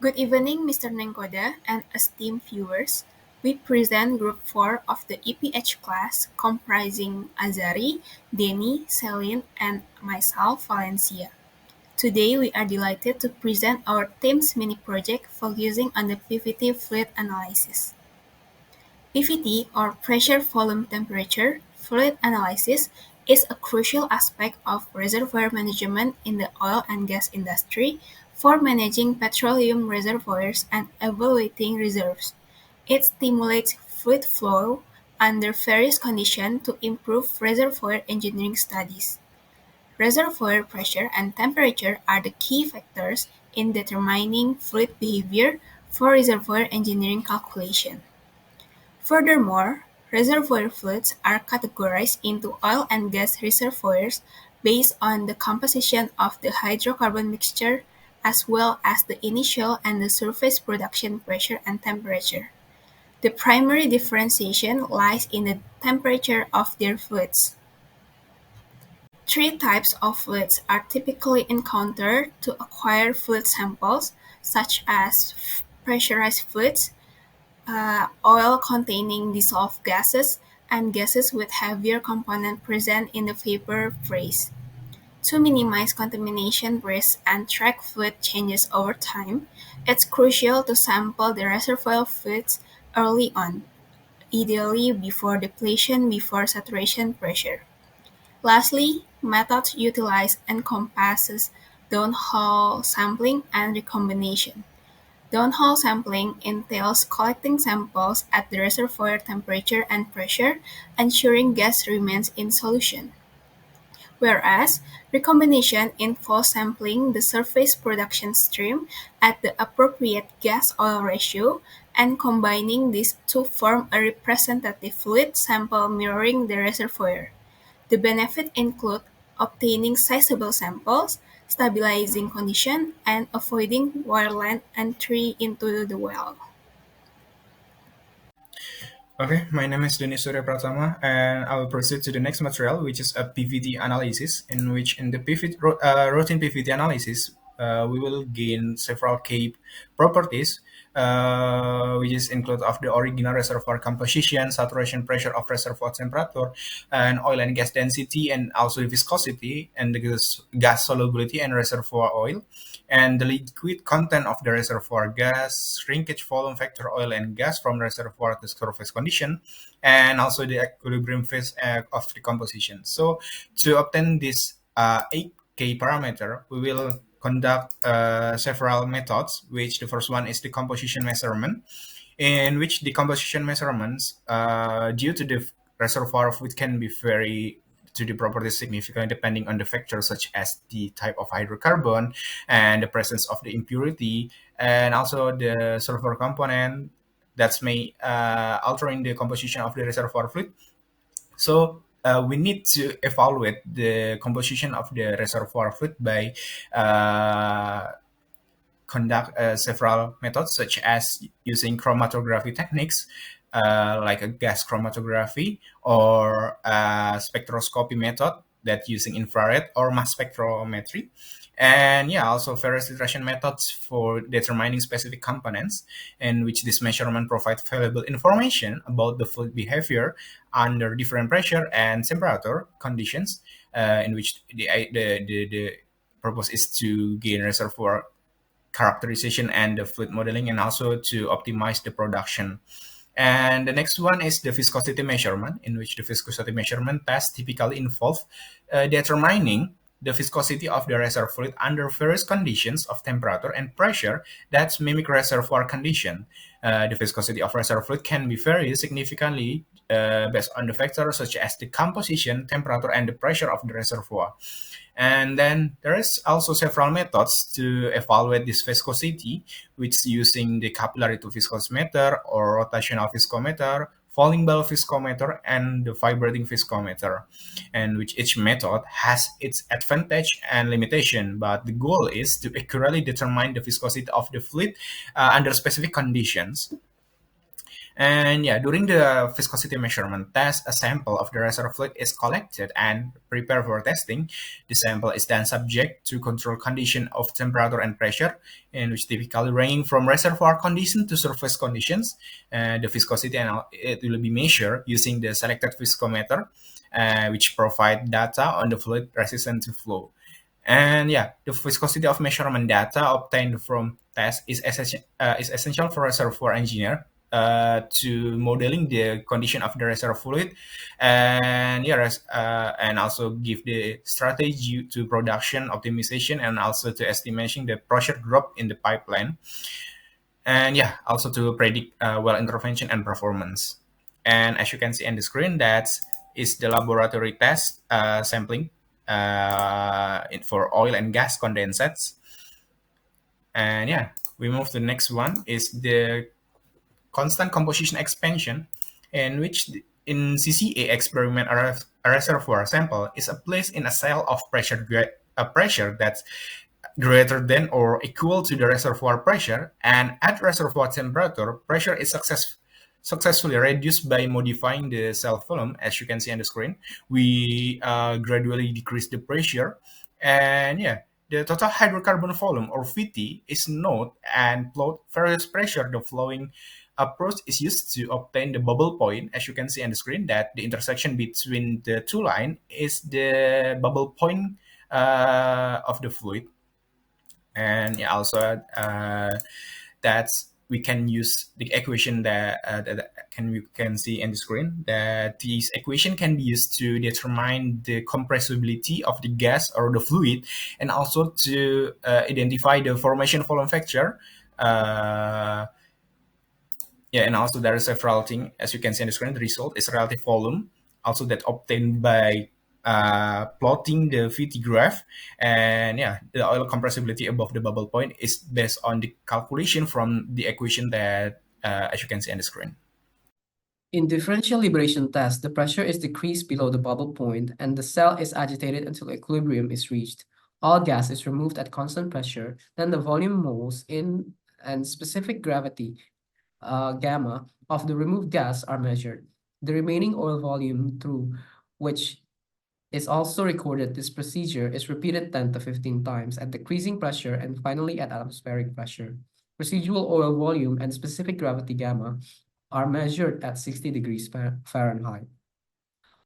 Good evening, Mr. Nengkoda and esteemed viewers. We present Group 4 of the EPH class comprising Azari, Denny, Celine, and myself, Valencia. Today, we are delighted to present our team's mini-project focusing on the PVT Fluid Analysis. PVT, or Pressure Volume Temperature Fluid Analysis, is a crucial aspect of reservoir management in the oil and gas industry for managing petroleum reservoirs and evaluating reserves. It stimulates fluid flow under various conditions to improve reservoir engineering studies. Reservoir pressure and temperature are the key factors in determining fluid behavior for reservoir engineering calculation. Furthermore, reservoir fluids are categorized into oil and gas reservoirs based on the composition of the hydrocarbon mixture as well as the initial and the surface production pressure and temperature. The primary differentiation lies in the temperature of their fluids. Three types of fluids are typically encountered to acquire fluid samples, such as pressurized fluids, oil containing dissolved gases, and gases with heavier component present in the vapor phase. To minimize contamination risk and track fluid changes over time, it's crucial to sample the reservoir fluids early on, ideally before depletion before saturation pressure. Lastly, methods utilized encompasses downhole sampling and recombination. Downhole sampling entails collecting samples at the reservoir temperature and pressure, ensuring gas remains in solution, whereas recombination involves sampling the surface production stream at the appropriate gas-oil ratio and combining these to form a representative fluid sample mirroring the reservoir. The benefits include obtaining sizable samples, stabilizing condition, and avoiding wireline entry into the well. Okay, my name is Denis Surya Pratama, and I will proceed to the next material, which is a PVT analysis, in the routine PVT analysis, we will gain several key properties, which is include of the original reservoir composition, saturation pressure of reservoir temperature, and oil and gas density, and also viscosity, and the gas solubility and reservoir oil, and the liquid content of the reservoir gas, shrinkage volume factor oil and gas from reservoir to surface condition, and also the equilibrium phase of the composition. So to obtain this 8K parameter, we will conduct several methods, which the first one is the composition measurement, in which the composition measurements, due to the reservoir fluid, can be very to the properties significantly depending on the factors such as the type of hydrocarbon and the presence of the impurity, and also the sulfur component that may altering the composition of the reservoir fluid. So we need to evaluate the composition of the reservoir fluid by conduct several methods such as using chromatography techniques, like a gas chromatography or a spectroscopy method that using infrared or mass spectrometry. And yeah, also various iteration methods for determining specific components, in which this measurement provides valuable information about the fluid behavior under different pressure and temperature conditions, in which the purpose is to gain reservoir characterization and the fluid modeling, and also to optimize the production. And the next one is the viscosity measurement, in which the viscosity measurement test typically involve determining the viscosity of the reservoir fluid under various conditions of temperature and pressure that mimic reservoir condition. The viscosity of reservoir fluid can be vary significantly based on the factors such as the composition, temperature, and the pressure of the reservoir. And then there is also several methods to evaluate this viscosity, which using the capillary to viscometer or rotational viscometer, falling ball viscometer, and the vibrating viscometer, and which each method has its advantage and limitation, but the goal is to accurately determine the viscosity of the fluid under specific conditions. And yeah, during the viscosity measurement test, a sample of the reservoir fluid is collected and prepared for testing. The sample is then subject to control condition of temperature and pressure, in which typically ranging from reservoir condition to surface conditions. The viscosity and it will be measured using the selected viscometer, which provide data on the fluid resistant to flow. And yeah, the viscosity of measurement data obtained from tests is essential for reservoir engineer to modeling the condition of the reservoir fluid, and yeah, and also give the strategy to production optimization and also to estimating the pressure drop in the pipeline, and yeah, also to predict well intervention and performance. And as you can see on the screen, that is the laboratory test sampling for oil and gas condensates. And yeah, we move to the next one is the constant composition expansion, in which in CCA experiment a reservoir sample is placed in a cell of a pressure that's greater than or equal to the reservoir pressure, and at reservoir temperature, pressure is successfully reduced by modifying the cell volume. As you can see on the screen, we gradually decrease the pressure, and yeah, the total hydrocarbon volume or VT is known and plot various pressure. The flowing approach is used to obtain the bubble point. As you can see on the screen, that the intersection between the two lines is the bubble point of the fluid. And yeah, also that's we can use the equation that we can see in the screen, that this equation can be used to determine the compressibility of the gas or the fluid, and also to identify the formation volume factor. uh, yeah, and also there are several things. As you can see on the screen, the result is relative volume, also that obtained by plotting the VT graph. And yeah, the oil compressibility above the bubble point is based on the calculation from the equation that as you can see on the screen. In differential liberation tests, the pressure is decreased below the bubble point and the cell is agitated until equilibrium is reached. All gas is removed at constant pressure, then the volume moles in and specific gravity gamma of the removed gas are measured. The remaining oil volume through which is also recorded. This procedure is repeated 10 to 15 times at decreasing pressure and finally at atmospheric pressure. Residual oil volume and specific gravity gamma are measured at 60 degrees Fahrenheit.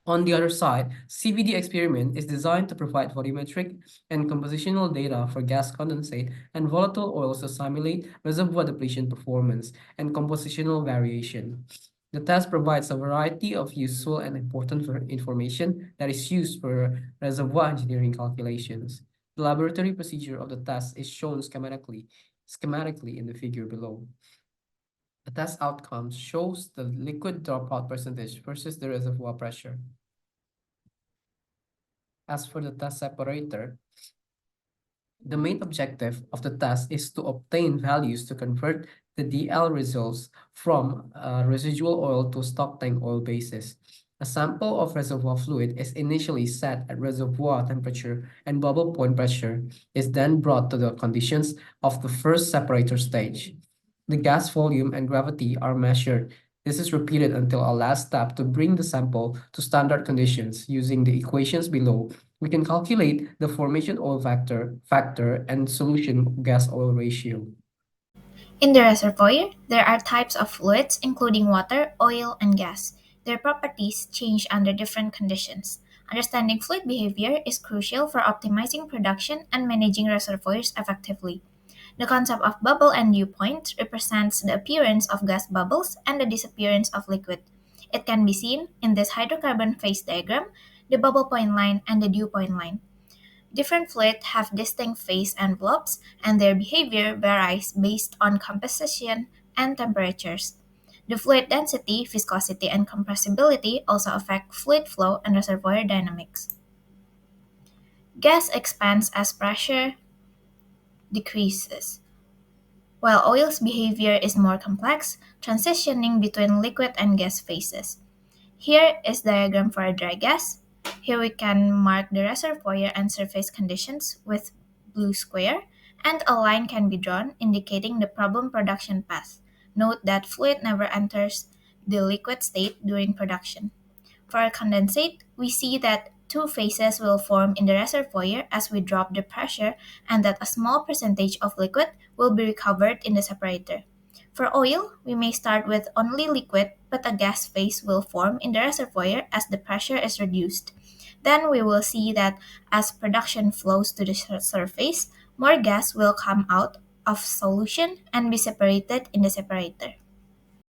On the other side, CVD experiment is designed to provide volumetric and compositional data for gas condensate and volatile oils to simulate reservoir depletion performance and compositional variation. The test provides a variety of useful and important information that is used for reservoir engineering calculations. The laboratory procedure of the test is shown schematically in the figure below. The test outcomes shows the liquid dropout percentage versus the reservoir pressure. As for the test separator, the main objective of the test is to obtain values to convert the DL results from residual oil to stock tank oil basis. A sample of reservoir fluid is initially set at reservoir temperature and bubble point pressure is then brought to the conditions of the first separator stage. The gas volume and gravity are measured. This is repeated until a last step to bring the sample to standard conditions. Using the equations below, we can calculate the formation oil factor and solution gas-oil ratio. In the reservoir, there are types of fluids including water, oil, and gas. Their properties change under different conditions. Understanding fluid behavior is crucial for optimizing production and managing reservoirs effectively. The concept of bubble and dew point represents the appearance of gas bubbles and the disappearance of liquid. It can be seen in this hydrocarbon phase diagram, the bubble point line and the dew point line. Different fluids have distinct phase envelopes, and their behavior varies based on composition and temperatures. The fluid density, viscosity, and compressibility also affect fluid flow and reservoir dynamics. Gas expands as pressure decreases, while oil's behavior is more complex, transitioning between liquid and gas phases. Here is diagram for a dry gas. Here we can mark the reservoir and surface conditions with blue square, and a line can be drawn indicating the problem production path. Note that fluid never enters the liquid state during production. For a condensate, we see that two phases will form in the reservoir as we drop the pressure and that a small percentage of liquid will be recovered in the separator. For oil, we may start with only liquid, but a gas phase will form in the reservoir as the pressure is reduced. Then we will see that as production flows to the surface, more gas will come out of solution and be separated in the separator.